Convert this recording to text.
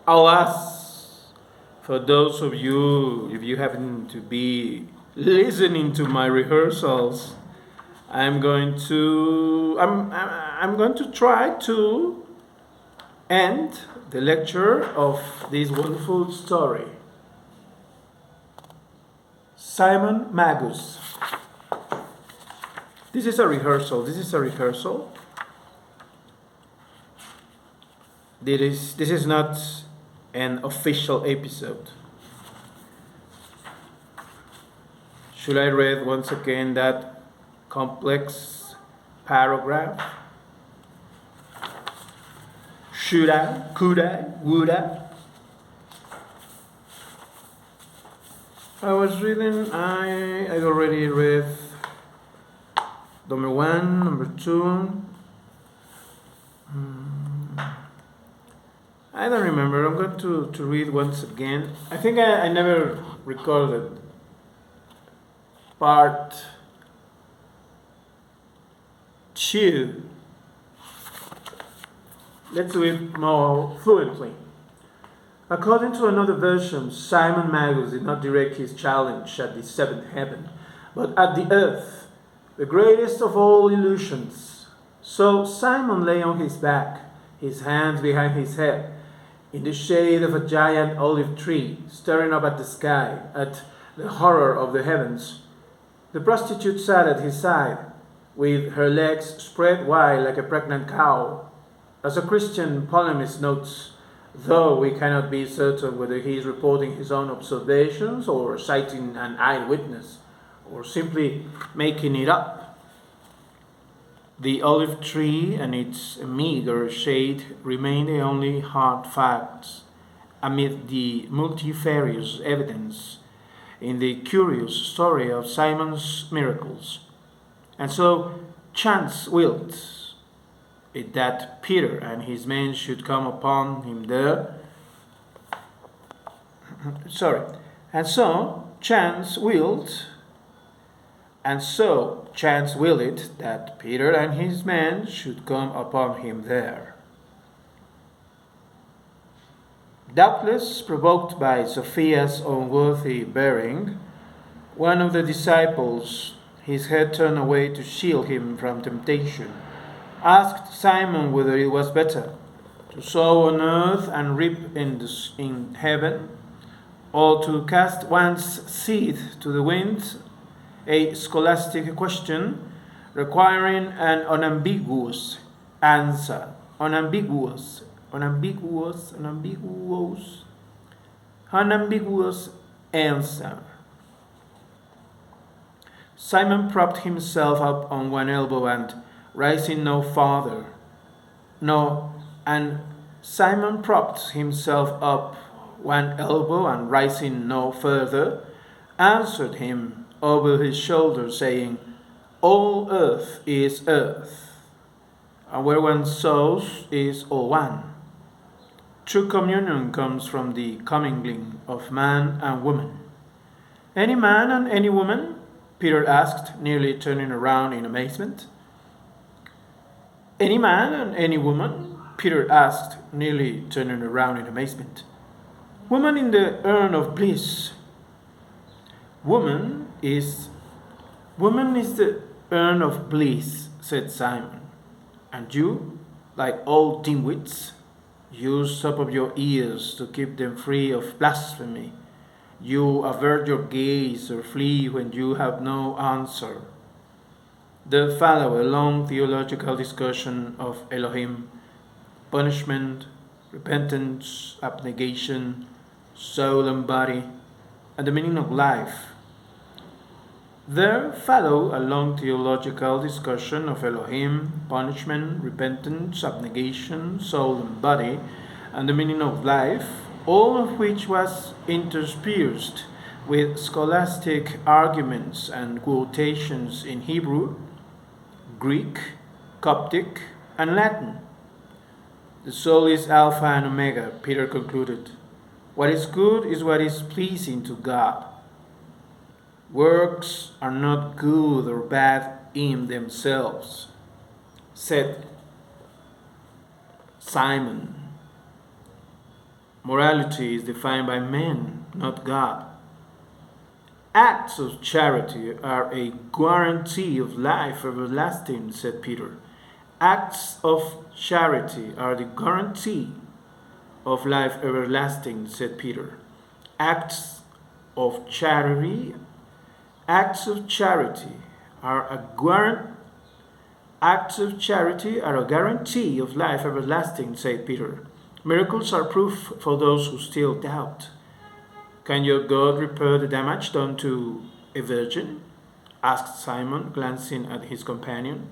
Alas, for those of you, if you happen to be listening to my rehearsals, I'm going to try to end the lecture of this wonderful story. Simon Magus. This is a rehearsal. This is not an official episode. Should I read once again that complex paragraph? Should I? Could I? Would I? I already read number 1, number 2. I don't remember. I'm going to read once again. I think I never recorded part 2. Let's do it more fluently. According to another version, Simon Magus did not direct his challenge at the seventh heaven, but at the earth, the greatest of all illusions. So Simon lay on his back, his hands behind his head, in the shade of a giant olive tree, staring up at the sky, at the horror of the heavens. The prostitute sat at his side, with her legs spread wide like a pregnant cow. As a Christian polemist notes, though we cannot be certain whether he is reporting his own observations or citing an eyewitness, or simply making it up, the olive tree and its meager shade remain the only hard facts amid the multifarious evidence in the curious story of Simon's miracles. And so chance willed it that Peter and his men should come upon him there. And so chance willed it that Peter and his men should come upon him there. Doubtless provoked by Sophia's unworthy bearing, one of the disciples, his head turned away to shield him from temptation, asked Simon whether it was better to sow on earth and reap in heaven, or to cast one's seed to the winds, a scholastic question requiring an unambiguous answer. Unambiguous answer. Simon propped himself up on one elbow and rising no farther. Simon propped himself up one elbow and rising no further, answered him over his shoulder, saying, "All earth is earth, and where one sows is all one. True communion comes from the commingling of man and woman." "Any man and any woman?" Peter asked, nearly turning around in amazement. "Any man and any woman?" Peter asked, nearly turning around in amazement. "Woman in the urn of bliss." Woman is the urn of bliss," said Simon. "And you, like all dimwits, you stop up your ears to keep them free of blasphemy. You avert your gaze or flee when you have no answer." There followed a long theological discussion of Elohim, punishment, repentance, abnegation, soul and body, and the meaning of life. There followed a long theological discussion of Elohim, punishment, repentance, abnegation, soul and body, and the meaning of life, all of which was interspersed with scholastic arguments and quotations in Hebrew, Greek, Coptic, and Latin. "The soul is Alpha and Omega," Peter concluded. "What is good is what is pleasing to God. Works are not good or bad in themselves," said Simon. Morality is defined by men, not God. Acts of charity are a guarantee of life everlasting, said Peter. Acts of charity are the guarantee of life everlasting, said Peter. Acts of charity, acts of charity are a acts of charity are a guarantee of life everlasting, said Peter. Miracles are proof for those who still doubt. Can your God repair the damage done to a virgin? Asked Simon, glancing at his companion.